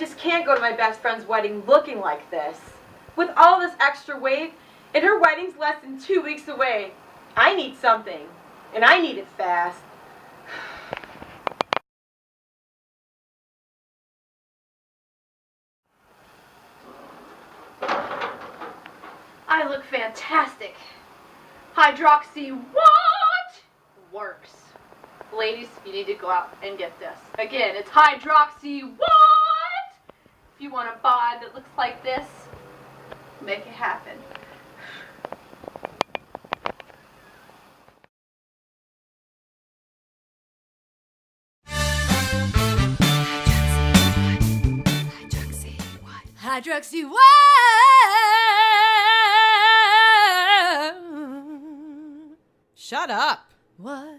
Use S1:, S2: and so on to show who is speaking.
S1: just can't go to my best friend's wedding looking like this. With all this extra weight, and her wedding's less than 2 weeks away. I need something, and I need it fast.
S2: I look fantastic. Hidroxyyyyy what? Works. Ladies, you need to go out and get this. Again, it's Hidroxyyyyy what? If you want a bod that looks like this, make it happen.
S3: Hidroxyyyyy.
S4: Shut up.
S3: What?